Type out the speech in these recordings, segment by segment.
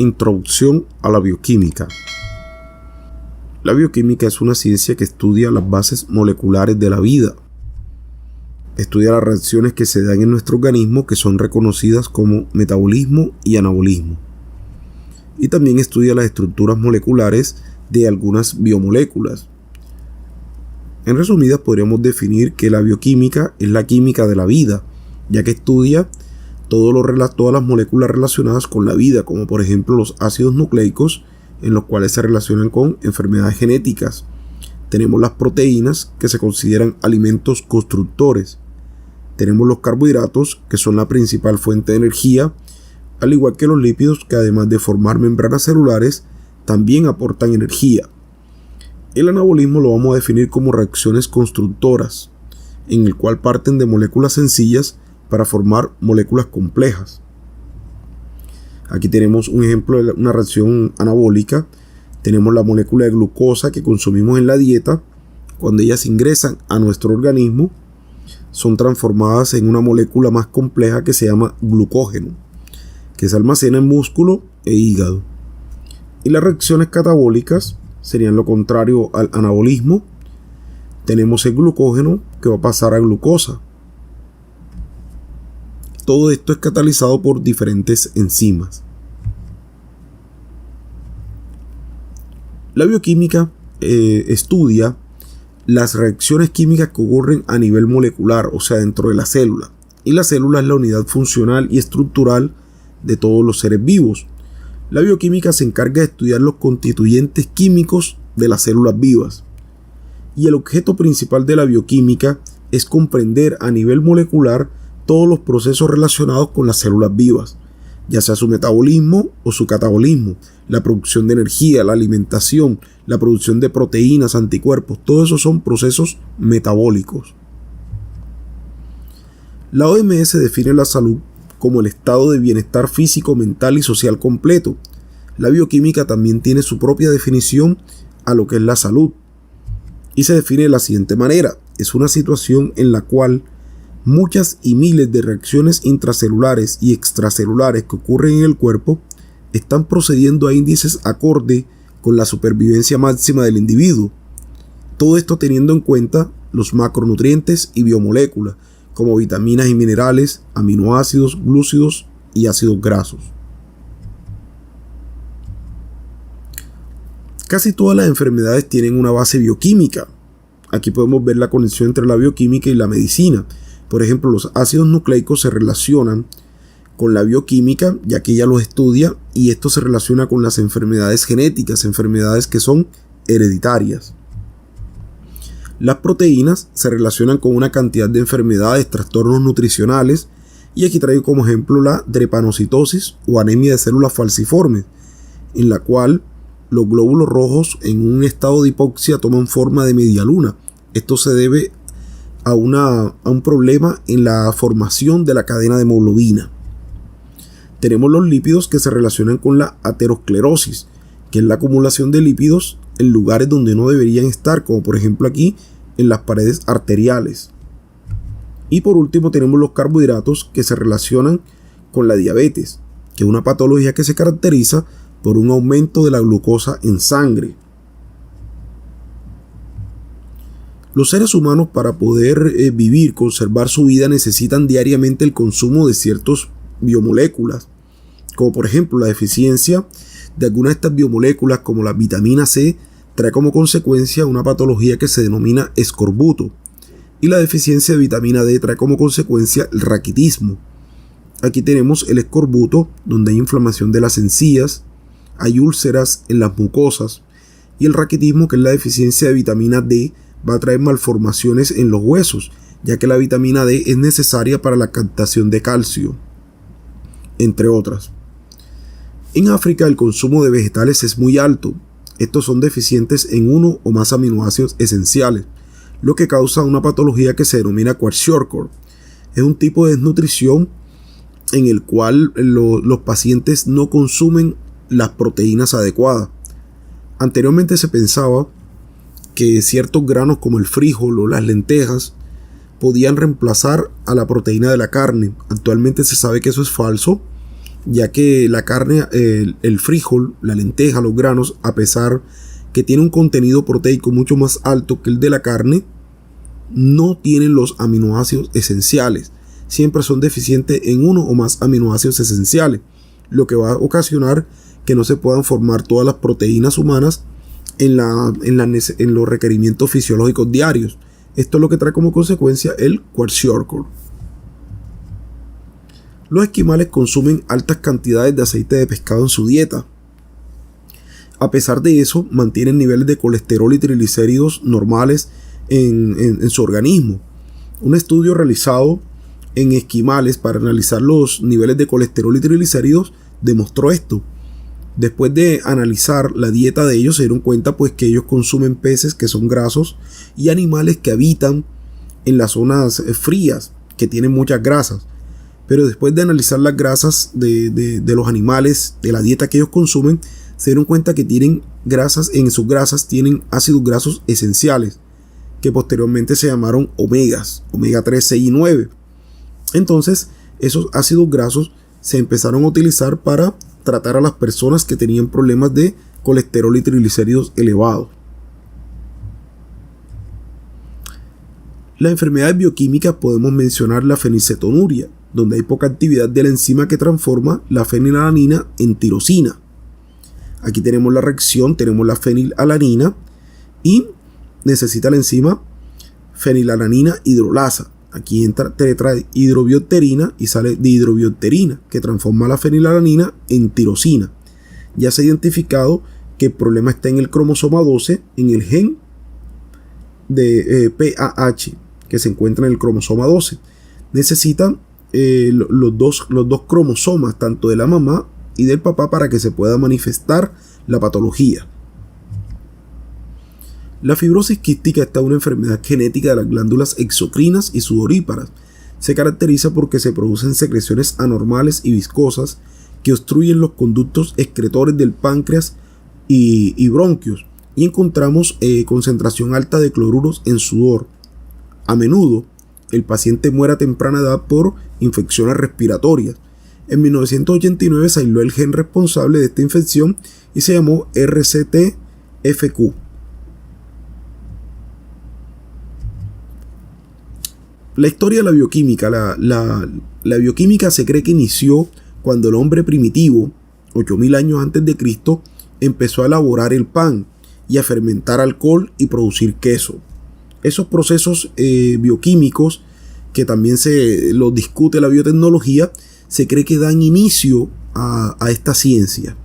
Introducción a la bioquímica. La bioquímica es una ciencia que estudia las bases moleculares de la vida. Estudia las reacciones que se dan en nuestro organismo, que son reconocidas como metabolismo y anabolismo. Y también estudia las estructuras moleculares de algunas biomoléculas. En resumidas, podríamos definir que la bioquímica es la química de la vida, ya que estudia todas las moléculas relacionadas con la vida, como por ejemplo los ácidos nucleicos, en los cuales se relacionan con enfermedades genéticas. Tenemos las proteínas, que se consideran alimentos constructores. Tenemos los carbohidratos, que son la principal fuente de energía, al igual que los lípidos, que además de formar membranas celulares, también aportan energía. El anabolismo lo vamos a definir como reacciones constructoras, en el cual parten de moléculas sencillas para formar moléculas complejas. Aquí tenemos un ejemplo de una reacción anabólica. Tenemos la molécula de glucosa que consumimos en la dieta. Cuando ellas ingresan a nuestro organismo, son transformadas en una molécula más compleja que se llama glucógeno, que se almacena en músculo e hígado. Y las reacciones catabólicas serían lo contrario al anabolismo. Tenemos el glucógeno que va a pasar a glucosa. Todo esto es catalizado por diferentes enzimas. La bioquímica estudia las reacciones químicas que ocurren a nivel molecular, o sea, dentro de la célula. Y la célula es la unidad funcional y estructural de todos los seres vivos. La bioquímica se encarga de estudiar los constituyentes químicos de las células vivas. Y el objeto principal de la bioquímica es comprender a nivel molecular todos los procesos relacionados con las células vivas, ya sea su metabolismo o su catabolismo, la producción de energía, la alimentación, la producción de proteínas, anticuerpos, todo eso son procesos metabólicos. La OMS define la salud como el estado de bienestar físico, mental y social completo. La bioquímica también tiene su propia definición a lo que es la salud, y se define de la siguiente manera: es una situación en la cual muchas y miles de reacciones intracelulares y extracelulares que ocurren en el cuerpo están procediendo a índices acorde con la supervivencia máxima del individuo. Todo esto teniendo en cuenta los macronutrientes y biomoléculas, como vitaminas y minerales, aminoácidos, glúcidos y ácidos grasos. Casi todas las enfermedades tienen una base bioquímica. Aquí podemos ver la conexión entre la bioquímica y la medicina. Por ejemplo, los ácidos nucleicos se relacionan con la bioquímica, ya que ella los estudia, y esto se relaciona con las enfermedades genéticas, enfermedades que son hereditarias. Las proteínas se relacionan con una cantidad de enfermedades, trastornos nutricionales, y aquí traigo como ejemplo la drepanocitosis o anemia de células falciformes, en la cual los glóbulos rojos en un estado de hipoxia toman forma de media luna. Esto se debe a un problema en la formación de la cadena de hemoglobina. Tenemos los lípidos que se relacionan con la aterosclerosis, que es la acumulación de lípidos en lugares donde no deberían estar, como por ejemplo aquí en las paredes arteriales. Y por último tenemos los carbohidratos que se relacionan con la diabetes, que es una patología que se caracteriza por un aumento de la glucosa en sangre. Los seres humanos, para poder conservar su vida, necesitan diariamente el consumo de ciertas biomoléculas, como por ejemplo la deficiencia de algunas de estas biomoléculas, como la vitamina C, trae como consecuencia una patología que se denomina escorbuto, y la deficiencia de vitamina D trae como consecuencia el raquitismo. Aquí tenemos el escorbuto, donde hay inflamación de las encías, hay úlceras en las mucosas, y el raquitismo, que es la deficiencia de vitamina D, va a traer malformaciones en los huesos, ya que la vitamina D es necesaria para la captación de calcio, entre otras. En África el consumo de vegetales es muy alto. Estos son deficientes en uno o más aminoácidos esenciales, lo que causa una patología que se denomina kwashiorkor. Es un tipo de desnutrición en el cual los pacientes no consumen las proteínas adecuadas. Anteriormente se pensaba que ciertos granos como el frijol o las lentejas podían reemplazar a la proteína de la carne. Actualmente se sabe que eso es falso, ya que la carne, el frijol, la lenteja, los granos, a pesar que tiene un contenido proteico mucho más alto que el de la carne, no tienen los aminoácidos esenciales. Siempre son deficientes en uno o más aminoácidos esenciales, lo que va a ocasionar que no se puedan formar todas las proteínas humanas en los requerimientos fisiológicos diarios. Esto es lo que trae como consecuencia el kwashiorkor. Los esquimales consumen altas cantidades de aceite de pescado en su dieta. A pesar de eso, mantienen niveles de colesterol y triglicéridos normales en su organismo. Un estudio realizado en esquimales para analizar los niveles de colesterol y triglicéridos demostró esto. Después de analizar la dieta de ellos, se dieron cuenta pues que ellos consumen peces que son grasos y animales que habitan en las zonas frías, que tienen muchas grasas. Pero después de analizar las grasas de los animales, de la dieta que ellos consumen, se dieron cuenta que tienen grasas, en sus grasas tienen ácidos grasos esenciales, que posteriormente se llamaron omegas, omega 3, 6 y 9. Entonces, esos ácidos grasos se empezaron a utilizar para tratar a las personas que tenían problemas de colesterol y triglicéridos elevados. Las enfermedades bioquímicas podemos mencionar la fenilcetonuria, donde hay poca actividad de la enzima que transforma la fenilalanina en tirosina. Aquí tenemos la reacción, tenemos la fenilalanina y necesita la enzima fenilalanina hidrolasa. Aquí entra tetrahidrobiopterina y sale dihidrobiopterina, que transforma la fenilalanina en tirosina. Ya se ha identificado que el problema está en el cromosoma 12, en el gen de PAH, que se encuentra en el cromosoma 12. Necesitan los dos cromosomas, tanto de la mamá y del papá, para que se pueda manifestar la patología. La fibrosis quística está una enfermedad genética de las glándulas exocrinas y sudoríparas. Se caracteriza porque se producen secreciones anormales y viscosas que obstruyen los conductos excretores del páncreas y bronquios, y encontramos concentración alta de cloruros en sudor. A menudo, el paciente muere a temprana edad por infecciones respiratorias. En 1989 se aisló el gen responsable de esta infección y se llamó RCTFQ. La historia de la bioquímica. La bioquímica se cree que inició cuando el hombre primitivo, 8000 años antes de Cristo, empezó a elaborar el pan y a fermentar alcohol y producir queso. Esos procesos bioquímicos, que también se los discute la biotecnología, se cree que dan inicio a esta ciencia.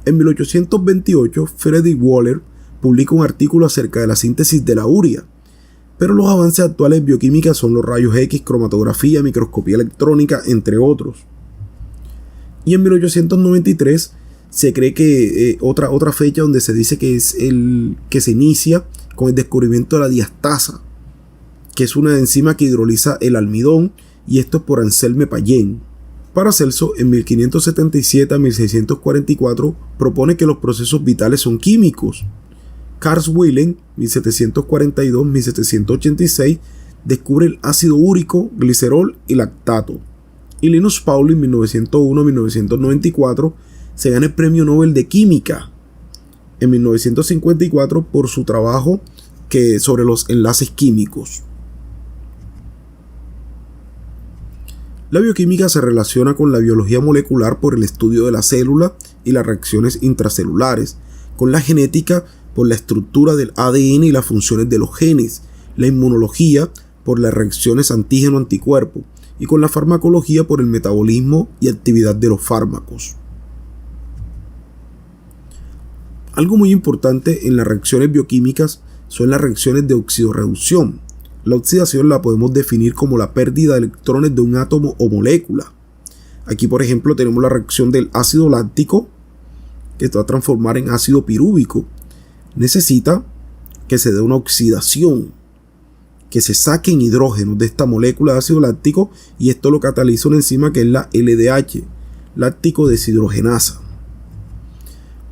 En 1828, Frederick Waller publica un artículo acerca de la síntesis de la urea. Pero los avances actuales en bioquímica son los rayos X, cromatografía, microscopía electrónica, entre otros. Y en 1893 se cree que otra fecha donde se dice que es el que se inicia con el descubrimiento de la diastasa, que es una enzima que hidroliza el almidón, y esto es por Anselme Payen. Paracelso, en 1577 a 1644, propone que los procesos vitales son químicos. Carl Wilhelm, 1742-1786, descubre el ácido úrico, glicerol y lactato. Y Linus Pauling, 1901-1994, se gana el Premio Nobel de Química en 1954 por su trabajo sobre los enlaces químicos. La bioquímica se relaciona con la biología molecular por el estudio de la célula y las reacciones intracelulares, con la genética por la estructura del ADN y las funciones de los genes, la inmunología por las reacciones antígeno-anticuerpo, y con la farmacología por el metabolismo y actividad de los fármacos. Algo muy importante en las reacciones bioquímicas son las reacciones de oxidorreducción. La oxidación la podemos definir como la pérdida de electrones de un átomo o molécula. Aquí, por ejemplo, tenemos la reacción del ácido láctico, que se va a transformar en ácido pirúvico. Necesita que se dé una oxidación, que se saquen hidrógenos de esta molécula de ácido láctico, y esto lo cataliza una enzima que es la LDH, láctico deshidrogenasa.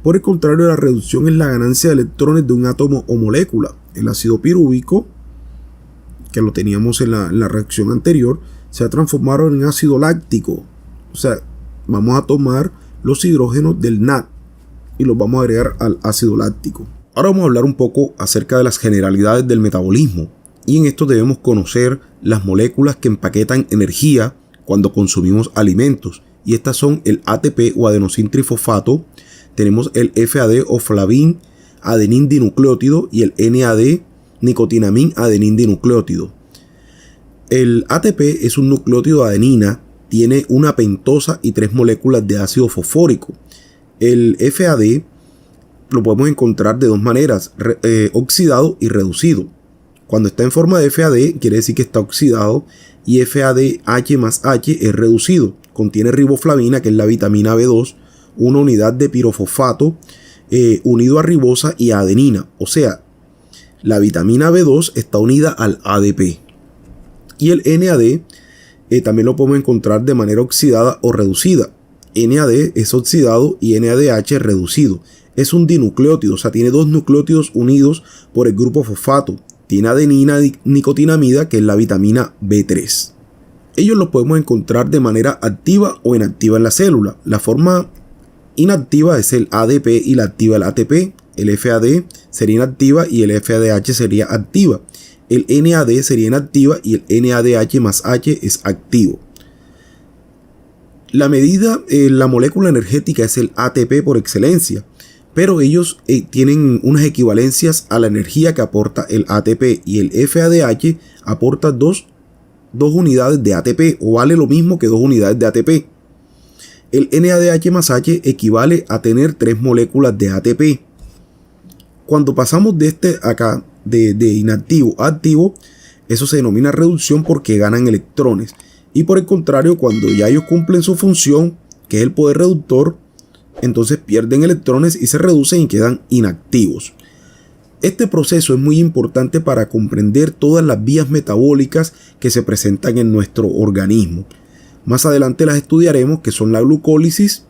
Por el contrario, la reducción es la ganancia de electrones de un átomo o molécula. El ácido pirúvico, que lo teníamos en la reacción anterior, se ha transformado en ácido láctico. O sea, vamos a tomar los hidrógenos del NAD y los vamos a agregar al ácido láctico. Ahora vamos a hablar un poco acerca de las generalidades del metabolismo, y en esto debemos conocer las moléculas que empaquetan energía cuando consumimos alimentos, y estas son el ATP o adenosíntrifosfato, tenemos el FAD o flavin adenín dinucleótido y el NAD nicotinamín adenín dinucleótido. El ATP es un nucleótido de adenina, tiene una pentosa y 3 moléculas de ácido fosfórico. El FAD lo podemos encontrar de dos maneras, oxidado y reducido. Cuando está en forma de FAD quiere decir que está oxidado, y FADH más H es reducido. Contiene riboflavina, que es la vitamina B2, una unidad de pirofosfato unido a ribosa y a adenina. O sea, la vitamina B2 está unida al ADP. Y el NAD también lo podemos encontrar de manera oxidada o reducida. NAD es oxidado y NADH reducido. Es un dinucleótido, o sea, tiene 2 nucleótidos unidos por el grupo fosfato. Tiene adenina nicotinamida, que es la vitamina B3. Ellos los podemos encontrar de manera activa o inactiva en la célula. La forma inactiva es el ADP y la activa el ATP. El FAD sería inactiva y el FADH sería activa. El NAD sería inactiva y el NADH más H es activo. La molécula energética es el ATP por excelencia, pero ellos tienen unas equivalencias a la energía que aporta el ATP, y el FADH aporta 2 unidades de ATP, o vale lo mismo que 2 unidades de ATP. El NADH más H equivale a tener 3 moléculas de ATP. Cuando pasamos de inactivo a activo, eso se denomina reducción porque ganan electrones. Y por el contrario, cuando ya ellos cumplen su función, que es el poder reductor, entonces pierden electrones y se reducen y quedan inactivos. Este proceso es muy importante para comprender todas las vías metabólicas que se presentan en nuestro organismo. Más adelante las estudiaremos, que son la glucólisis,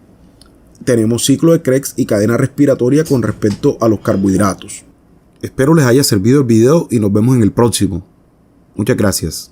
tenemos ciclo de Krebs y cadena respiratoria con respecto a los carbohidratos. Espero les haya servido el video y nos vemos en el próximo. Muchas gracias.